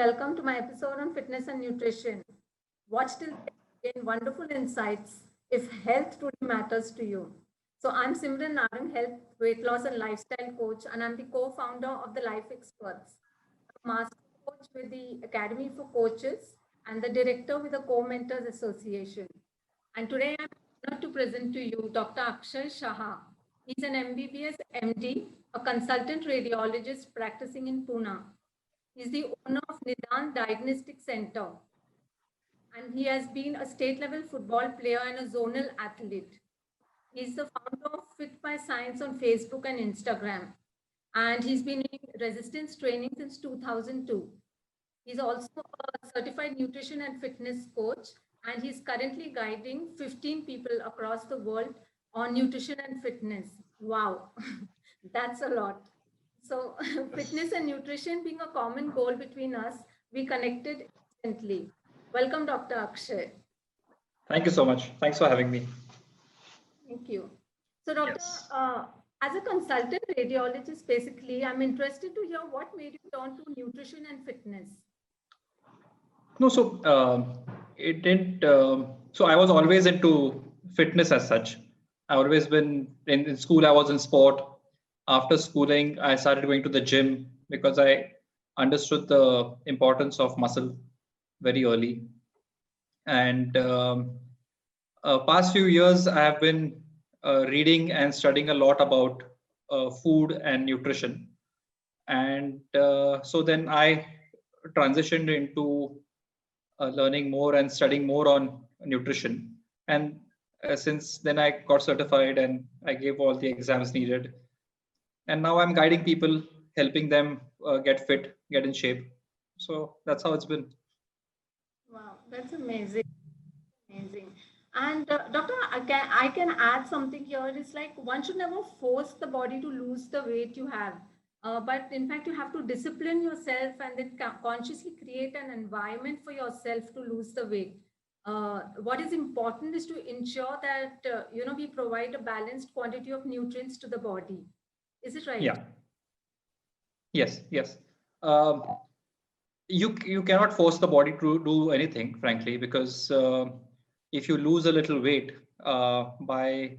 welccome to my episode on fitness and nutrition. Watch till gain wonderful insights if health truly matters to you. So I'm Simran Narang, health, weight loss and lifestyle coach, and I'm the co-founder of the Life Experts, a master coach with the Academy for Coaches and the director with the Co-Mentors Association. And today I'm honored to present to you Dr. Akshay Shah. He's an MBBS MD, a consultant radiologist practicing in Pune. He's the owner of Nidan Diagnostic Center, and he has been a state level football player and a zonal athlete. He's the founder of Fit by Science on Facebook and Instagram, and he's been in resistance training since 2002. He's also a certified nutrition and fitness coach, and he's currently guiding 15 people across the world on nutrition and fitness. Wow, that's a lot. So, fitness and nutrition being a common goal between us, we connected instantly. Welcome, Dr. Akshay. Thank you so much. Thanks for having me. Thank you. So, Doctor, Yes. as a consultant radiologist, basically, I'm interested to hear what made you turn to nutrition and fitness. No, so it didn't. So I was always into fitness as such. I always been in school. I was in sport. After schooling, I started going to the gym because I understood the importance of muscle very early. And past few years, I have been reading and studying a lot about food and nutrition. And so then I transitioned into learning more and studying more on nutrition. And since then, I got certified and I gave all the exams needed. And now I'm guiding people, helping them get fit, get in shape. So that's how it's been. Wow, that's amazing. Amazing. And Doctor, I can add something here. It's like one should never force the body to lose the weight you have. But in fact, you have to discipline yourself and then consciously create an environment for yourself to lose the weight. What is important is to ensure that we provide a balanced quantity of nutrients to the body. Is it right? Yeah. Yes. You cannot force the body to do anything, frankly, because if you lose a little weight by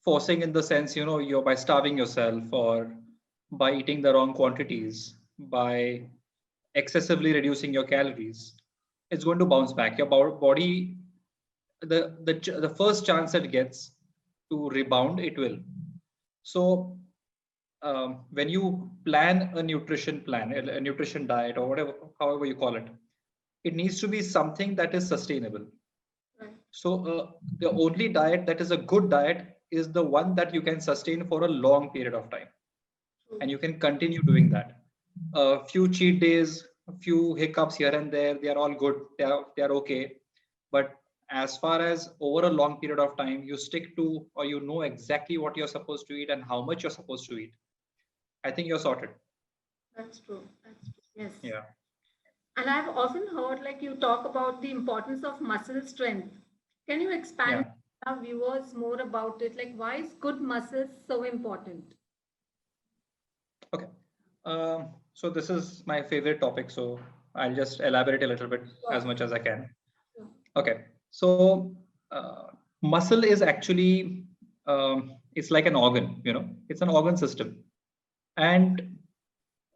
forcing, in the sense, you're by starving yourself or by eating the wrong quantities, by excessively reducing your calories, it's going to bounce back. Your body, the first chance it gets to rebound, it will. So when you plan a nutrition plan, a nutrition diet, or whatever, however you call it, it needs to be something that is sustainable. Right. So the only diet that is a good diet is the one that you can sustain for a long period of time, True. and you can continue doing that. A few cheat days, a few hiccups here and there, they are all good. They are okay. But as far as over a long period of time, you stick to, or you know exactly what you're supposed to eat and how much you're supposed to eat, I think you're sorted. That's true. That's true. Yes. Yeah. And I've often heard like you talk about the importance of muscle strength. Can you expand Yeah. our viewers more about it? Like why is good muscles so important? Okay. So this is my favorite topic. So I'll just elaborate a little bit as Sure. much as I can. Sure. Okay. So muscle is actually it's like an organ. It's an organ system. And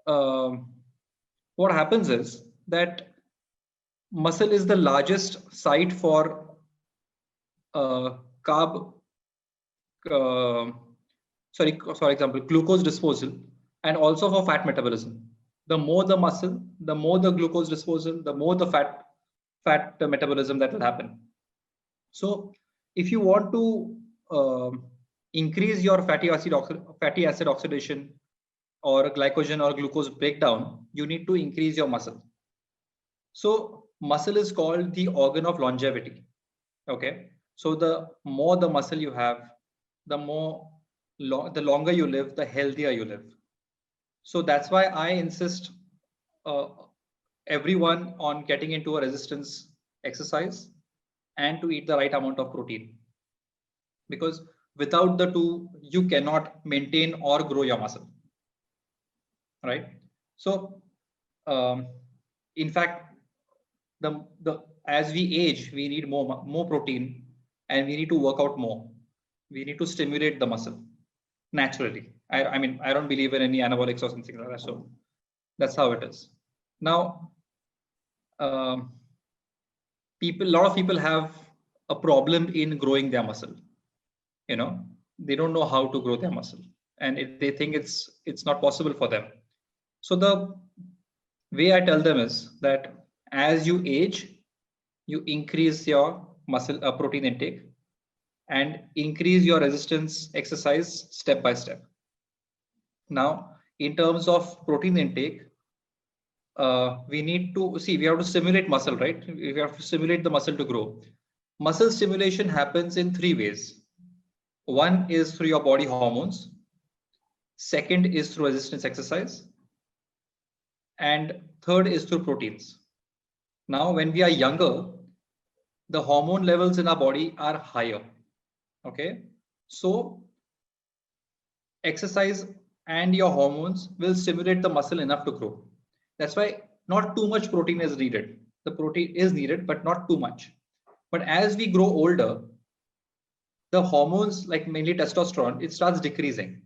what happens is that muscle is the largest site for carb, uh, for example, glucose disposal, and also for fat metabolism. The more the muscle, the more the glucose disposal, the more the fat metabolism that will happen. So if you want to increase your fatty acid oxidation or glycogen or glucose breakdown, you need to increase your muscle. So muscle is called the organ of longevity. Okay. So the more the muscle you have, the the longer you live, the healthier you live. So that's why I insist uh, everyone on getting into a resistance exercise and to eat the right amount of protein, because without the two, you cannot maintain or grow your muscle. Right. So in fact, the as we age, we need more protein, and we need to work out more. We need to stimulate the muscle naturally. I mean, I don't believe in any anabolics or something like that. So that's how it is. Now, a lot of people have a problem in growing their muscle. They don't know how to grow their muscle, and they think it's not possible for them. So the way I tell them is that as you age, you increase your muscle protein intake and increase your resistance exercise step by step. Now, in terms of protein intake, we have to stimulate muscle, right? We have to stimulate the muscle to grow. Muscle stimulation happens in 3 ways. One is through your body hormones. Second is through resistance exercise. And third is through proteins. Now, when we are younger, the hormone levels in our body are higher. Okay. So exercise and your hormones will stimulate the muscle enough to grow. That's why not too much protein is needed. The protein is needed, but not too much. But as we grow older, the hormones, like mainly testosterone, it starts decreasing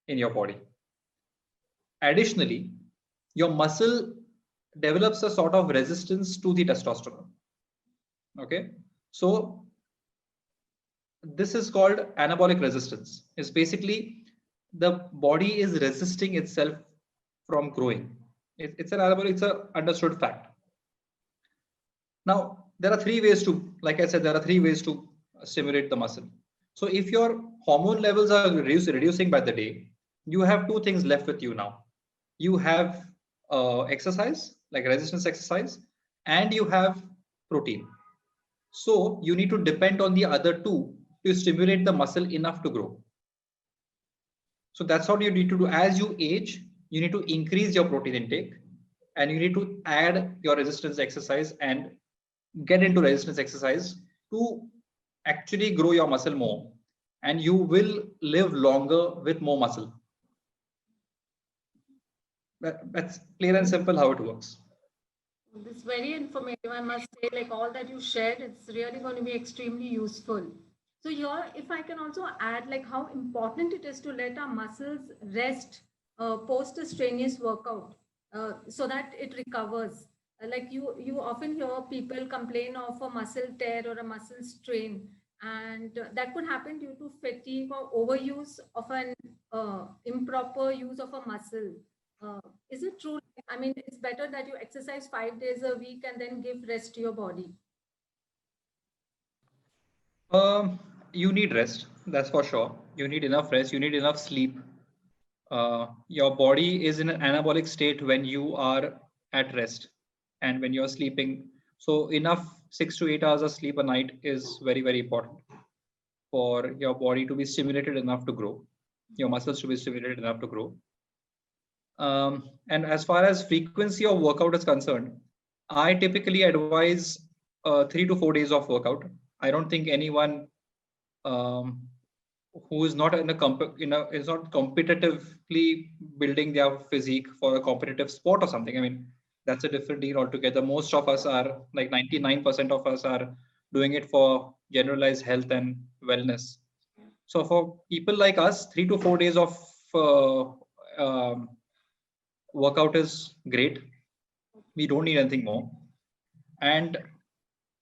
in your body. Additionally, your muscle develops a sort of resistance to the testosterone. Okay. So this is called anabolic resistance. It's basically the body is resisting itself from growing. It's an anabolic, it's an understood fact. Now, there are 3 ways to, like I said, there are 3 ways to stimulate the muscle. So if your hormone levels are reducing by the day, you have 2 things left with you now. You have exercise, like resistance exercise, and you have protein. So you need to depend on the other 2 to stimulate the muscle enough to grow. So that's what you need to do. As you age, you need to increase your protein intake, and you need to add your resistance exercise and get into resistance exercise to actually grow your muscle more, and you will live longer with more muscle. That's clear and simple how it works. This is very informative, I must say. Like all that you shared, it's really going to be extremely useful. So here, if I can also add, like how important it is to let our muscles rest post a strenuous workout, so that it recovers. Like you often hear people complain of a muscle tear or a muscle strain, and that could happen due to fatigue or overuse of an improper use of a muscle. Is it true? I mean, it's better that you exercise 5 days a week and then give rest to your body. You need rest, that's for sure. You need enough rest, you need enough sleep. Your body is in an anabolic state when you are at rest and when you're sleeping. So enough 6 to 8 hours of sleep a night is very, very important for your body to be stimulated enough to grow, your muscles to be stimulated enough to grow. And as far as frequency of workout is concerned, I typically advise 3 to 4 days of workout. I don't think anyone who is not is not competitively building their physique for a competitive sport or something. I mean, that's a different deal altogether. Most of us are, like 99% of us are doing it for generalized health and wellness. So for people like us, 3 to 4 days of workout is great. We don't need anything more. And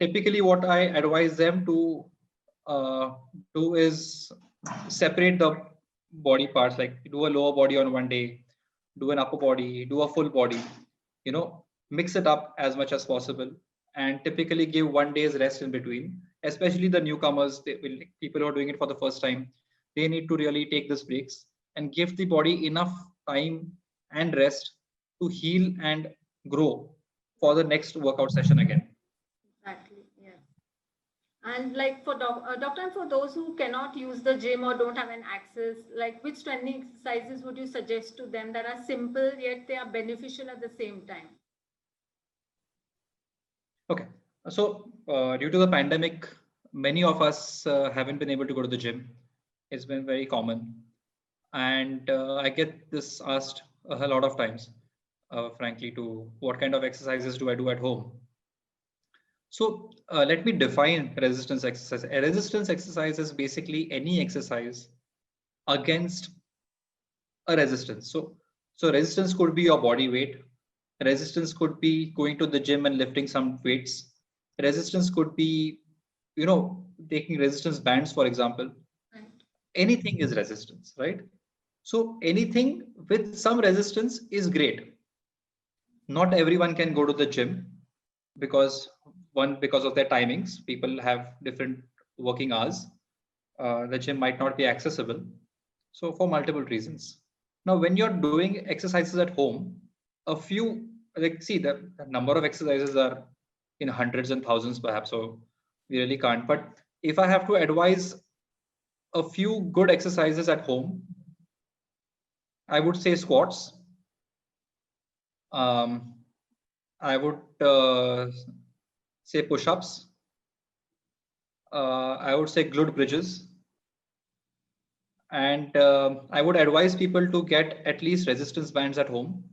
typically what I advise them to do is separate the body parts, like do a lower body on one day, do an upper body, do a full body, mix it up as much as possible, and typically give 1 day's rest in between. Especially the newcomers, people who are doing it for the first time, they need to really take these breaks and give the body enough time and rest to heal and grow for the next workout session again. Exactly. Yeah. And like for doctor, and for those who cannot use the gym or don't have an access, like which strengthening exercises would you suggest to them that are simple yet they are beneficial at the same time? Okay. So due to the pandemic, many of us haven't been able to go to the gym. It's been very common. And I get this asked a lot of times. frankly, to what kind of exercises do I do at home. So let me define resistance exercise. A resistance exercise is basically any exercise against a resistance. So resistance could be your body weight. Resistance could be going to the gym and lifting some weights. Resistance could be, taking resistance bands, for example. Right. Anything is resistance, right? So anything with some resistance is great. Not everyone can go to the gym because because of their timings. People have different working hours. The gym might not be accessible. So for multiple reasons. Now, when you're doing exercises at home, a few, like, see, the number of exercises are in hundreds and thousands perhaps, so we really can't. But if I have to advise a few good exercises at home, I would say squats. Um, I would say push-ups. I would say glute bridges. And I would advise people to get at least resistance bands at home.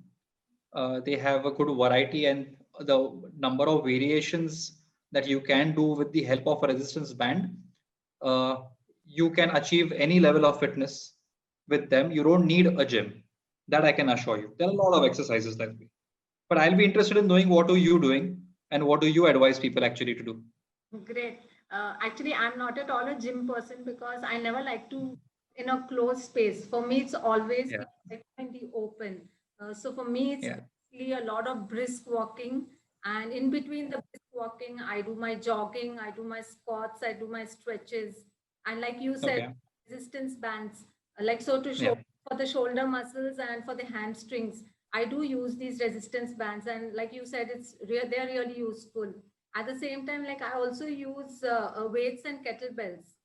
They have a good variety, and the number of variations that you can do with the help of a resistance band, uh, you can achieve any level of fitness with them. You don't need a gym. That I can assure you. There are a lot of exercises that way. But I'll be interested in knowing what are you doing and what do you advise people actually to do. Great. Actually, I'm not at all a gym person because I never like to in a closed space. For me, it's always Yeah. in the open. So for me, it's Yeah. basically a lot of brisk walking, and in between the brisk walking, I do my jogging, I do my squats, I do my stretches, and like you said, Okay. resistance bands, like so to show Yeah. for the shoulder muscles and for the hamstrings. I do use these resistance bands, and like you said, they're really useful. At the same time, like I also use weights and kettlebells.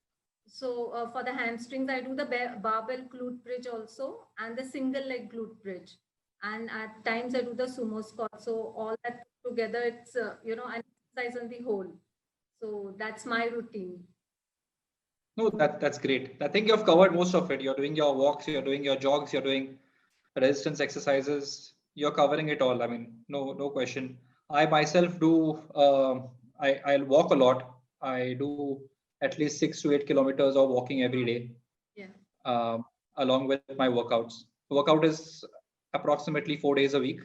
So for the hamstrings, I do the barbell glute bridge also and the single leg glute bridge. And at times I do the sumo squat. So all that together, it's, an exercise on the whole. So that's my routine. No, that's great. I think you've covered most of it. You're doing your walks, you're doing your jogs, you're doing resistance exercises. You're covering it all. I mean, no question. I myself do. I'll walk a lot. I do at least 6 to 8 kilometers of walking every day, Yeah. um, along with my workouts. Workout is approximately 4 days a week,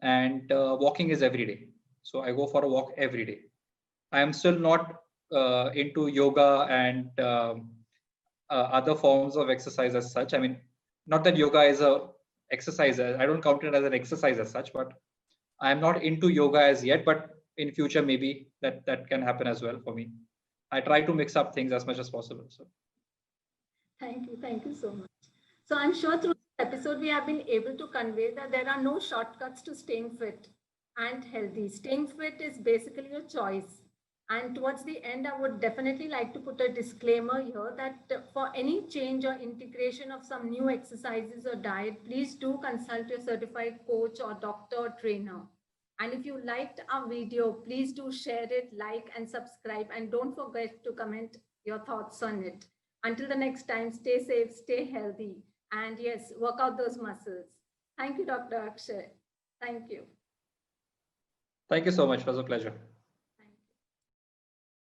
and walking is every day. So I go for a walk every day. I am still not into yoga and other forms of exercise as such. I mean, not that yoga is a exercise. I don't count it as an exercise as such, but I am not into yoga as yet. But in future, maybe that can happen as well for me. I try to mix up things as much as possible. So Thank you. Thank you so much. So I'm sure through this episode, we have been able to convey that there are no shortcuts to staying fit and healthy. Staying fit is basically a choice. And towards the end, I would definitely like to put a disclaimer here that for any change or integration of some new exercises or diet, please do consult your certified coach or doctor or trainer. And if you liked our video, please do share it, like, and subscribe. And don't forget to comment your thoughts on it. Until the next time, stay safe, stay healthy, and yes, work out those muscles. Thank you, Dr. Akshay. Thank you. thank you so much. It was a pleasure.